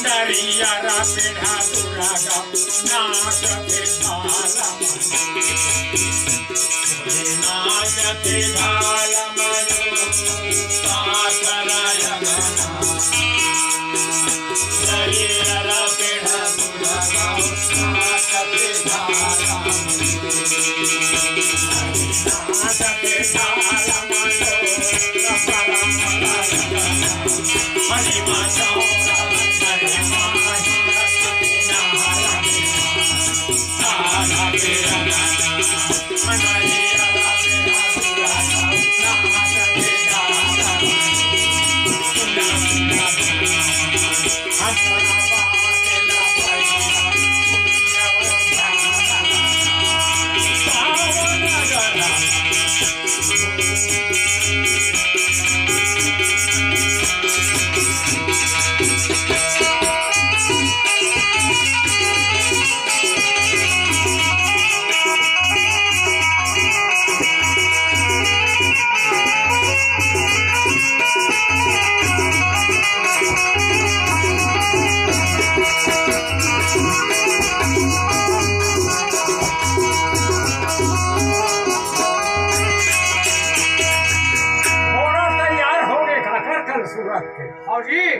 नरियारा पीढ़ा दुरागा नाच थे झाला नाच थे झाला नरियारा पीढ़ा दुरागा नाच थे झाला नाच थे झाला हरि माता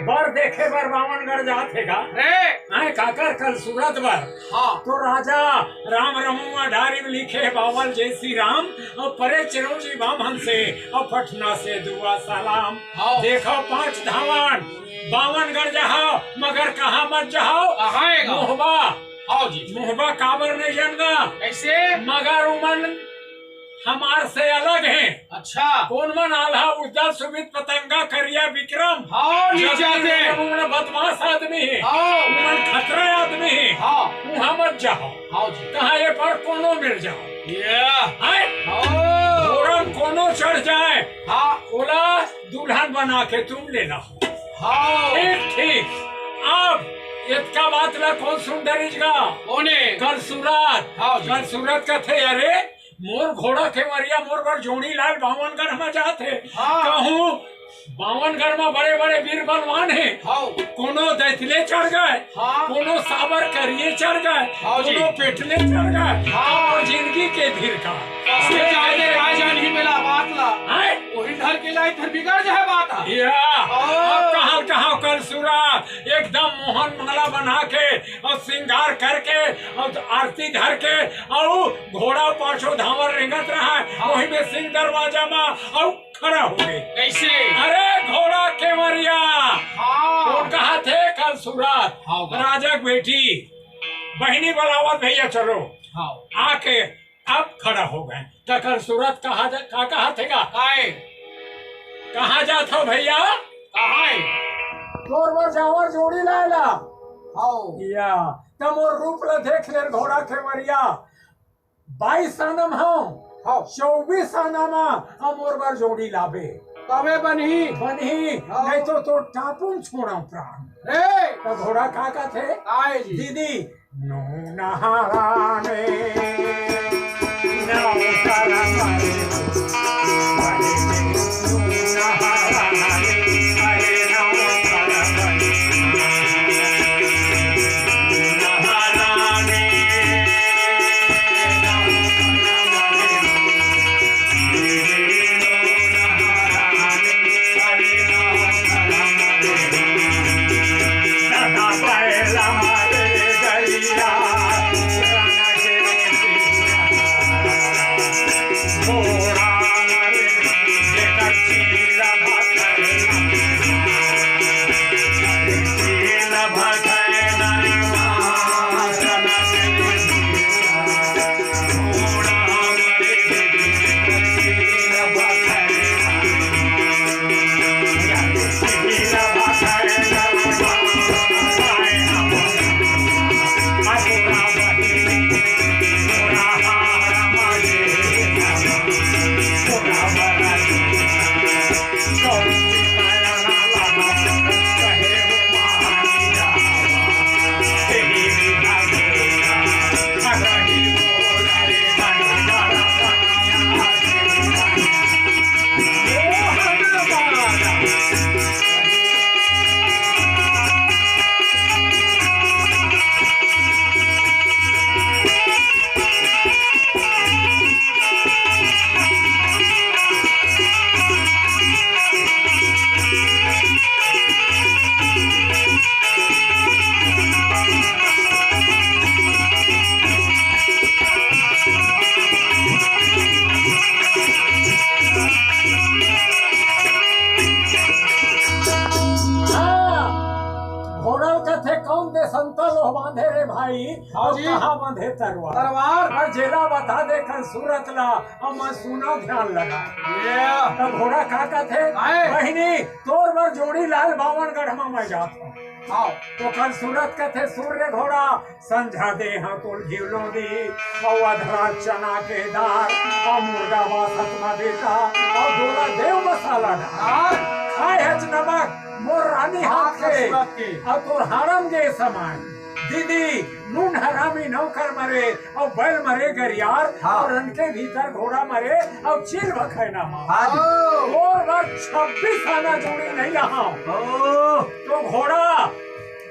बर देखे बर बावनगढ़ जाते का रे काकर कल सूरत बर हाँ तो राजा राम रमुआ ढारी में लिखे बावल जय श्री राम और परे चिरौंजी बामन से और पटना से दुआ सलाम देखो 5 धावन बावनगढ़ जाओ मगर कहाँ मत जाओ मोहबा आओ जी मोहबा काबर नहीं जानगा कैसे मगर उमन हमार से अलग है। अच्छा कौन मन आल्हा उज्जवल सुमित पतंगा करिया विक्रम बदमाश आदमी है मन खतरा आदमी है वहाँ मत जाओ कहा ये पर कोनो मिल जाओ कोनो चढ़ जाए ओला दुल्हन बना के तुम लेना ठीक ठीक। अब इतना बात ला कौन सुंदरी का कल सूरत का थे अरे मोर घोड़ा के मरिया मोर बर जोड़ी लाल बावनगढ़ में जाते कहूँ बावनगढ़ में बड़े बड़े वीर बलवान है कोनो दैथले चढ़ गए कोनो साबर करिए चढ़ गए कोनो पेटले चढ़ गए और जिंदगी के धीर का कहाँ कल सूरत एकदम मोहन माला बना के और श्रृंगार करके और आरती धर के और घोड़ा पाछो धावर रेंगत रहा वही में सिंह दरवाजा में और खड़ा हो गए कैसे अरे घोड़ा के मरिया तो कहा थे कल सूरत राजा बेटी बहनी बलावत भैया चलो आके अब खड़ा हो गए तो कल सूरत कहा थे कहाँ जाता भैया तोर बर जावर जोड़ी लाला या तम और रूप ला देख ले घोड़ा के मरिया 22 आनम हो 24 आनामा हम और बार जोड़ी लाबे तबे बनी नहीं तो टापुन छोड़ा प्राण रे तो घोड़ा का थे आए जी दीदी नो नहाने नो कराने में संता लोग बांधे रे भाई और कहाँ बांधे तलवार और जेला बता दे कल सूरत ला और मैं सुना ध्यान लगा तब घोड़ा का थे बहिनी तोर बर जोड़ी लाल बावन गढ़ में मैं जाता तो कल सूरत के थे सूर्य घोड़ा संझा दे हाँ तो घिवलो दी और अधरा चना के दाल और मुर्गा बासत बेटा और दोला देव मसाला डाल खाए हज नमक मोर रानी हाथ के और तोर हारम गे समान दीदी नून हरामी नौकर मरे और बैल मरे गरियार और उनके भीतर घोड़ा मरे और चिल बखैना और बार 26 आना जोड़ी नहीं रहा तो घोड़ा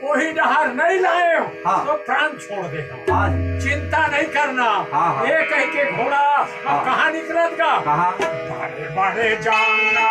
वही डहार नहीं लाए तो प्राण छोड़ देगा चिंता नहीं करना ये कह के घोड़ा अब कहाँ निकलत का बड़े बड़े जाना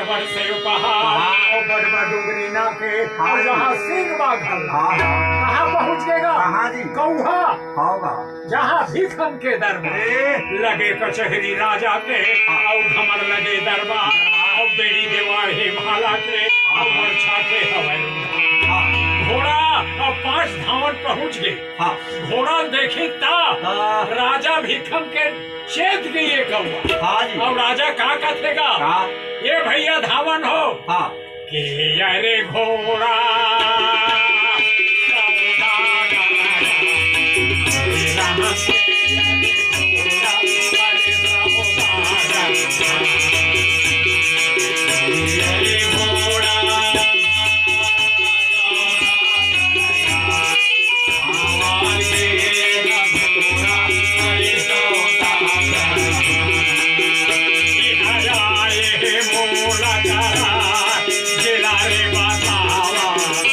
बड़ से पहाड़ और बड़ डुगरी नाके और जहाँ सिंह बाघल कहाँ पहुँच गएगा कौहा होगा जहाँ भीखम के दरबार लगे कचहरी राजा के और धमर लगे दरबार और बेड़ी देवार हे भाला के और वर्षा के हवाई घोड़ा और 5 धावन पहुँच गए घोड़ा देखी ता राजा भीखम के चेत गए कौआ और राजा का कथेगा ये भैया धावन हो कि अरे घोड़ा मोला करा जिला रे बतावा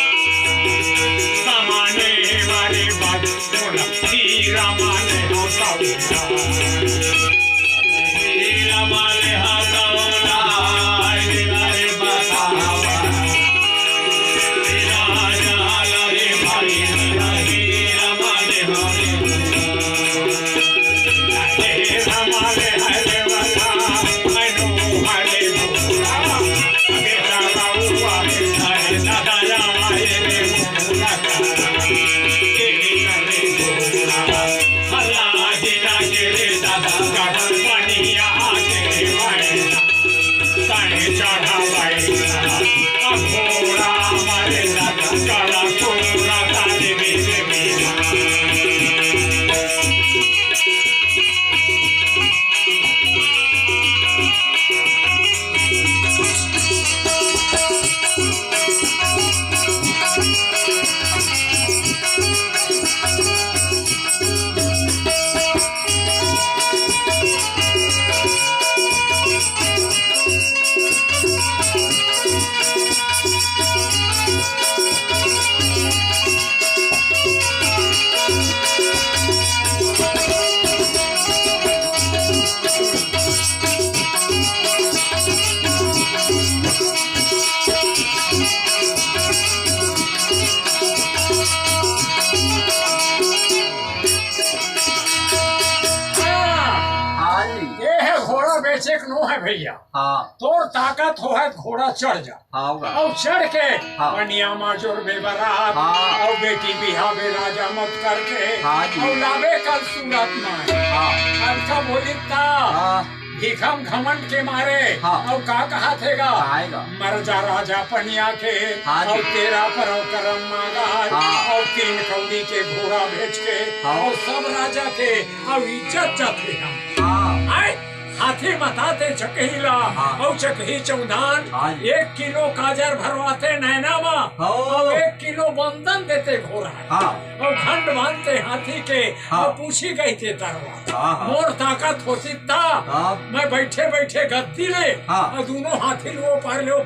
घोड़ा बेचे नो है भैया। हाँ तोर ताकत हो है घोड़ा चढ़ जा। हाँ और चढ़ के हाँ। पनिया माजोर में बरात हाँ। और बेटी बिहावे राजा मत करके हाँ जी। और लावे कल सूरत में। हाँ अच्छा बोलिता हाँ भिखम घमंड के मारे हाँ। और का कहा थेगा आएगा मर जा राजा पनिया के हाँ जी। और तेरा पर करम मांगा हाँ। और 3 कौड़ी के घोड़ा बेच के हाँ। और सब राजा के और इज्जत जाते हम। हाँ आए हाथी मताते चकहीला हाँ। और चकही चौधान हाँ जी। 1 किलो काजर भरवाते नैनामा हाँ। और 1 किलो बंधन देते घोड़ा हाँ। और खंड बांधते हाथी के हाँ। और पूछी गई थे तरवा हाँ। मोर ताकत होती था हाँ। मैं बैठे बैठे गद्दी ले हाँ। और दोनों हाथी लो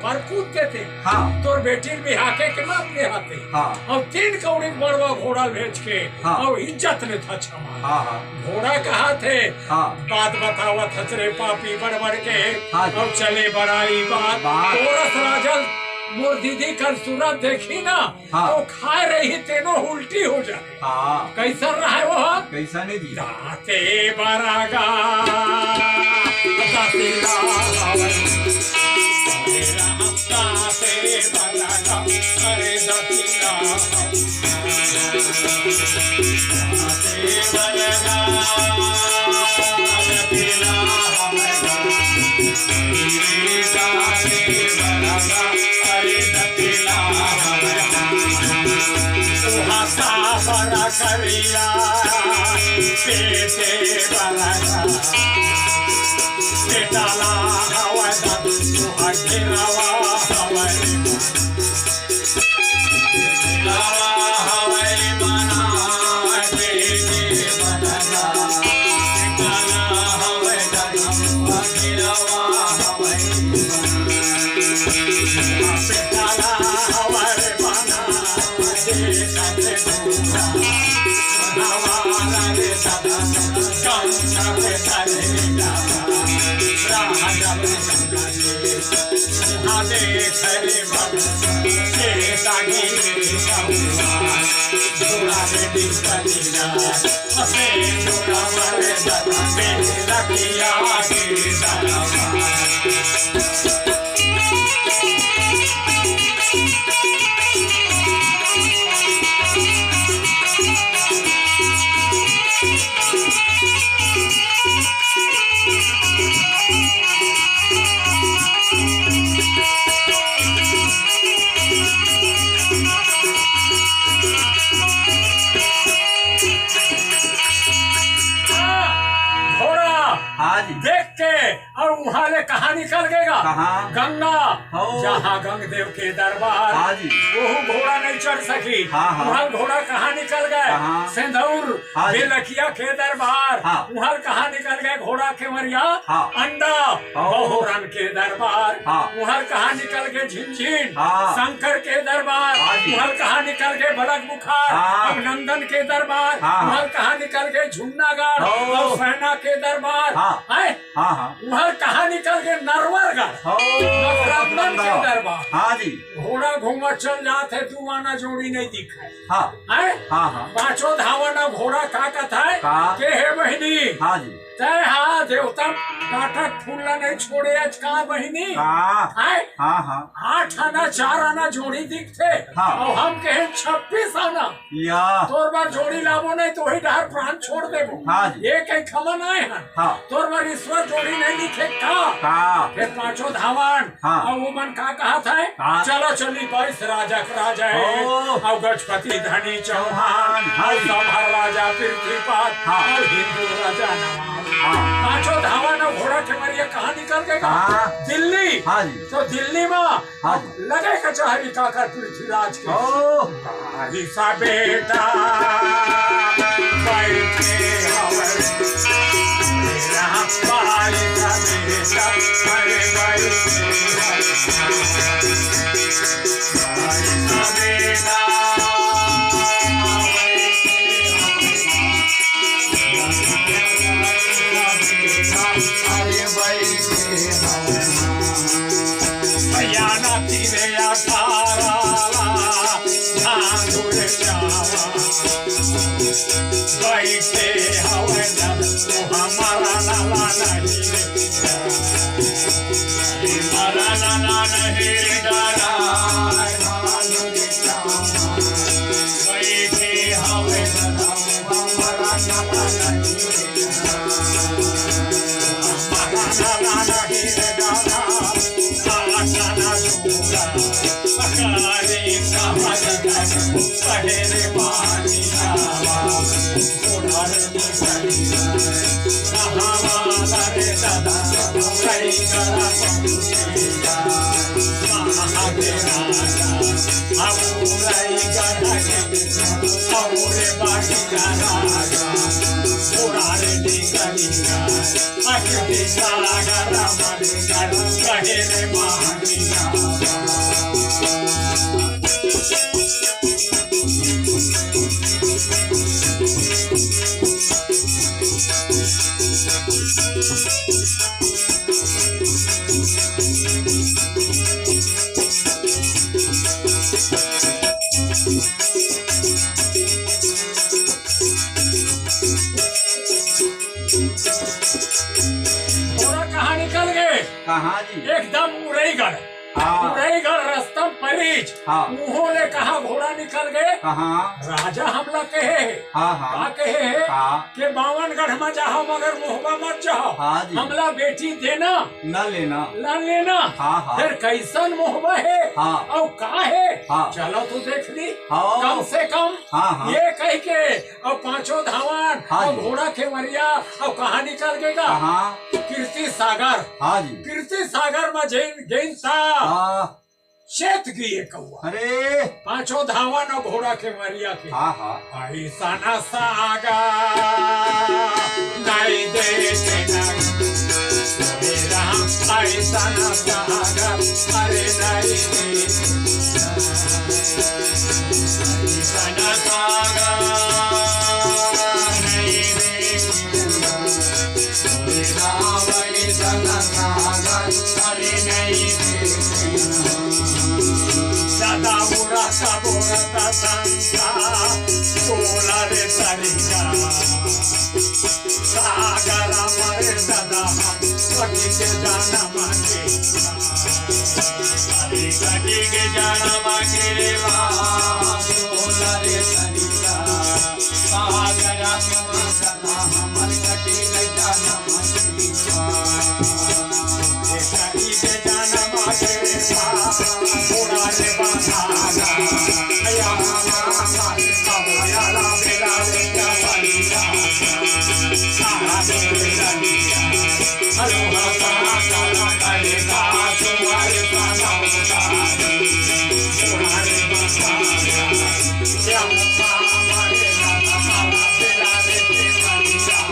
पार कूदते थे। हाँ। तोर बेटी बिहाके के नाम ले आते हाँ। और 3 कौड़ी बड़वा घोड़ा बेच के हाँ। और इज्जत ले था क्षमा। हाँ हाँ घोड़ा कहा थे हाँ। बात बतावत हचरे पापी बड़बड़ के हाँ जी। और चले बड़ाई बात तोरस राजल मोर दीदी कल सूरत देखी ना हाँ। तो खाए रही तेनो उल्टी हो जाए। हाँ कैसा रहा है वो कैसा नहीं जी। दाते बरागा दाते लावण मेरा दाते बरागा अरे दाते लावण दाते बरागा दाते लावण मेरे दाते बरागा अरे दाते लावण बरा करिया पेटे बरागा पेटाला हवा दा घेरावा हवा लावा हवा बना पेटे बरागा पेटाला हवा दा घेरावा हवा पेटाला हवा बना हाँ जी। देख के और वहाँ ले कहाँ निकल गएगा कहाँ? गंगा हो। जहाँ गंग देव के दरबार हाँ जी। वो घोड़ा नहीं चढ़ सकी। हाँ, हाँ। वहाँ घोड़ा कहाँ निकल गए कहाँ? सिंदूर हाँ जी। बेलखिया के दरबार हाँ। वहाँ कहाँ निकल गए घोड़ा के मरिया हाँ। अंडा हो। बहुरन के दरबार हाँ। वहाँ कहाँ निकल गए झिनझिन हाँ। शंकर के दरबार हाँ जी। वहाँ कहाँ निकल गए बलक बुखार हाँ। अभिनंदन के दरबार हाँ। वहाँ कहाँ निकल गए झुन्नागढ़ हो। और सेना के दरबार हाँ। है हाँ हाँ वहाँ कहाँ निकल गए नरवरगढ़ हो। मथुरापुरम के दरबार। हाँ जी। घोड़ा घूमत चल जाते तू आना जोड़ी नहीं दिखाए हाँ है हाँ हाँ पांचों धावन घोड़ा का कथा है का? के है बहिनी हाँ जी। तय हाँ देवता काटक फूला नहीं छोड़े आज कहा बहिनी हाँ है हाँ हाँ 8 आना 4 आना जोड़ी दिखते हाँ। और हम कहे 26 आना या तोर बार जोड़ी लाबो नहीं तो ही डर प्राण छोड़ देबो। हाँ जी। एक एक खमन आए हैं हाँ। तोर बार ईश्वर जोड़ी नहीं लिखे का का? फिर पांचों धावन हाँ। और वो मन का कहा था हाँ। चलो चली 22 राजा का राजा है ओ। और गजपति धनी चौहान हाँ। और संभर राजा पृथ्वीपाद हाँ। और हिंदू राजा नवाब। हाँ। पांचों धावन और घोड़ा के मरिया कहाँ निकल गए हाँ। दिल्ली। हाँ जी। तो दिल्ली में हाँ। लगे कचहरी काकर पृथ्वीराज के ओ। बारी सा बेटा बैठे हवर मेरा बारी सा बेटा अरे बैठे बारी सा बेटा अरे बैठे भैया ना तीरे अठारा झांझुर जावा बैठे हवा है तू हमारा लाला नहीं रे हमारा लाला नहीं रे डरा बैठे हवे हमारा लाला नहीं रे हमारा लाला नहीं रे डरा आशा ना दूंगा पकारे का भजन पहरे पानी आवा उड़ार निकली कहावाला रे दादा कई करा पहुंचेगा महागे राजा अबुराई गढ़ा के औरे बाटी का राजा उड़ार निकलेगा अगले सागर मन कर कहे रे मानी कहाँ निकल गए? कहाँ जी? एकदम उरईगढ़। उरईगढ़ रास्ता परिच। मुँहों ने कहा घोड़ा निकल गए। कहाँ? राजा हमला कहे है। क्या कहे है? कि बावनगढ़ में जाओ मगर मुहबा मत जाओ। हमला बेटी देना न लेना न लेना। फिर कैसन मुहबा है और का है? चलो तू देख ली कम से कम ये कह के और पांचों धावन और घोड़ा खेवरिया और कहाँ निकल गएगा? कीर्ति सागर। कीर्ति सागर में जैन था शेत की कौआ। अरे पांचों धावन और घोड़ा के मरिया के ऐसा न सागा नहीं देते मेरा ऐसा न सागा अरे नहीं ऐसा न सागा नहीं मेरा ऐसा न सागा अरे नहीं सदा बुरा संगा सोला रे सरिया सागर मरे सदा हम कटी के जाना मांगे अरे कटी के जाना मांगे रे सोला रे सरिया सागर मरे सदा हम कटी के जाना मांगे कटी के जाना मांगे रे पूरा रे बांधा या मामा ला बेला रे का बलिया सारा बेला हलो माता सारा करेगा तुम्हारे पासा पूरा रे बांधा या मामा रे मामा बेला रे का बलिया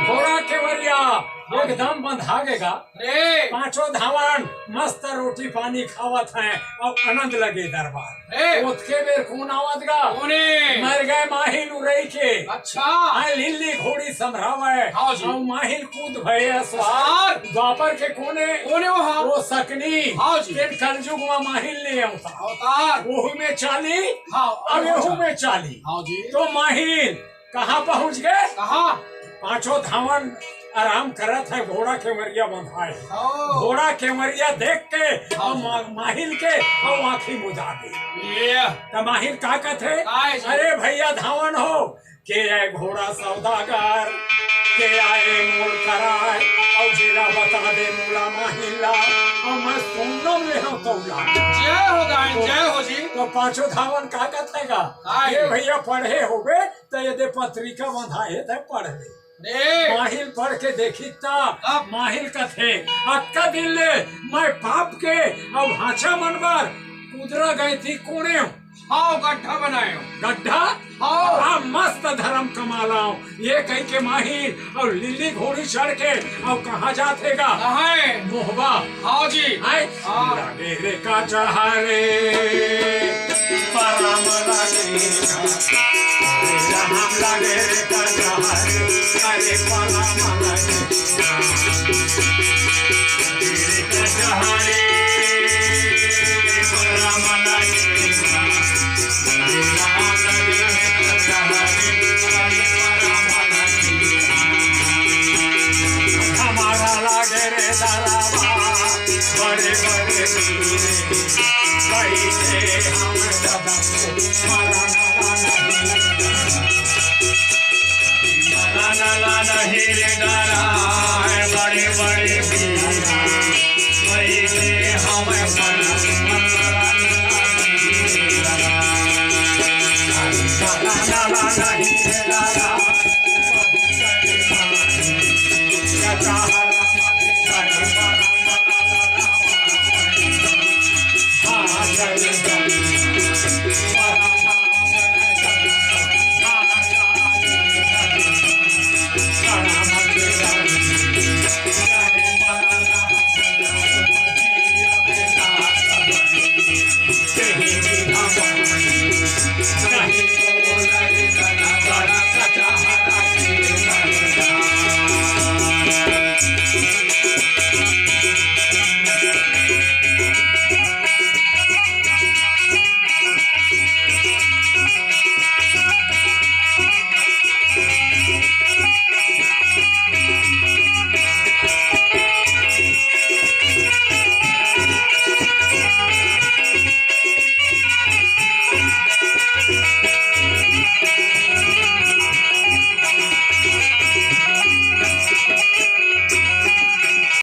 घोड़ा केवरिया एकदम बंधागेगा। पांचों धावन मस्त रोटी पानी खावत हैं और आनंद लगे दरबार। उसके बेर कौन आवत गा? मर गए माहिल उरई के। अच्छा लिल्ली घोड़ी संभरावे और माहिल कूद भये सवार। द्वापर के कोने वो सकनी तेन कलजुग में माहिल ने अवतार। वहू में चाली और वहू में चाली। तो माहिल कहाँ पहुँच गए? पांचों धावन आराम करत है घोड़ा केवरिया बंधाए। घोड़ा केवरिया देख के और माहिल के और आँखी मुझा दी। तो माहिल का कहते? अरे भैया धावन हो के आए घोड़ा सौदागर के आए मोल कराए और जिला बता दे मूला माहिला और मैं सोनम ले हूँ तौला। जय हो गाय जय हो जी। तो पांचों धावन का कथेगा? ये भैया पढ़े होगे तो ये पत्रिका बंधाए थे पढ़ ले। माहिल पढ़ के देखी ता माहिल कथे अक्का दिन ले मैं पाप के और भाषा मनवर कुदरा गई थी कोने हाँ गड्ढा बनायो गड्ढा हाँ हाँ मस्त धर्म कमालाओ ये कह के माहिर और लिल्ली घोड़ी चढ़ के और कहाँ जातेगा है मोहबा हाँ जी आए हाँ। लगे रे का चहारे परम लगेगा हम लगे रे का चहारे अरे परम लगेगा रे का चहारे परम लगेगा राम लगे रे का चहारे अरे परम लगेगा हमारा लगे रे दरबार बड़े बड़े वीरे हम मरा नहीं रे डरा है बड़े बड़े वीर